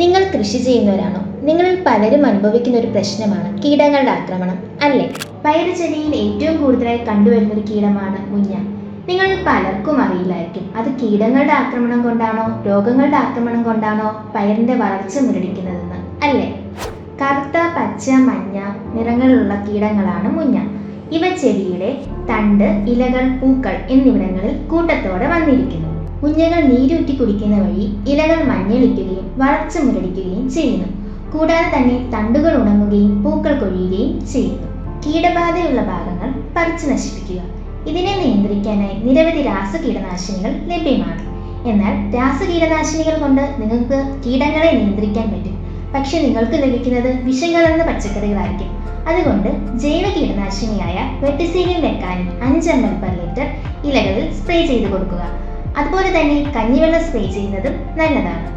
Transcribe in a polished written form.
നിങ്ങൾ കൃഷി ചെയ്യുന്നവരാണോ? നിങ്ങളിൽ പലരും അനുഭവിക്കുന്ന ഒരു പ്രശ്നമാണ് കീടങ്ങളുടെ ആക്രമണം, അല്ലേ? പയറുചെടിയിൽ ഏറ്റവും കൂടുതലായി കണ്ടുവരുന്ന ഒരു കീടമാണ് മുഞ്ഞ. നിങ്ങളിൽ പലർക്കും അറിയില്ലായിരിക്കും അത് കീടങ്ങളുടെ ആക്രമണം കൊണ്ടാണോ രോഗങ്ങളുടെ ആക്രമണം കൊണ്ടാണോ പയറിന്റെ വളർച്ച മുരടിക്കുന്നതെന്ന്, അല്ലേ? കറുത്ത, പച്ച, മഞ്ഞ നിറങ്ങളിലുള്ള കീടങ്ങളാണ് മുഞ്ഞ. ഇവ ചെടിയുടെ തണ്ട്, ഇലകൾ, പൂക്കൾ എന്നിവിടങ്ങളിൽ കൂട്ടത്തോടെ വന്നിരിക്കുന്നു. മുഞ്ഞകൾ നീരൂറ്റി കുടിക്കുന്ന വഴി ഇലകൾ മഞ്ഞളിക്കുകയും വളർച്ച മുരടിക്കുകയും ചെയ്യുന്നു. കൂടാതെ തന്നെ തണ്ടുകൾ ഉണങ്ങുകയും പൂക്കൾ കൊഴിയുകയും ചെയ്യുന്നു. കീടബാധയുള്ള ഭാഗങ്ങൾ പറിച്ചു നശിപ്പിക്കുക. ഇതിനെ നിയന്ത്രിക്കാനായി നിരവധി രാസകീടനാശിനികൾ ലഭ്യമാണ്. എന്നാൽ രാസകീടനാശിനികൾ കൊണ്ട് നിങ്ങൾക്ക് കീടങ്ങളെ നിയന്ത്രിക്കാൻ പറ്റും. പക്ഷെ നിങ്ങൾക്ക് ലഭിക്കുന്നത് വിഷം കലർന്ന പച്ചക്കറികളായിരിക്കും. അതുകൊണ്ട് ജൈവ കീടനാശിനിയായ വെട്ടിസീലിയം ഡെക്കാനി 5 ml per ലിറ്റർ ഇലകളിൽ സ്പ്രേ ചെയ്ത് കൊടുക്കുക. അതുപോലെ തന്നെ കഞ്ഞിവെള്ളം സ്പ്രേ ചെയ്യുന്നതും നല്ലതാണ്.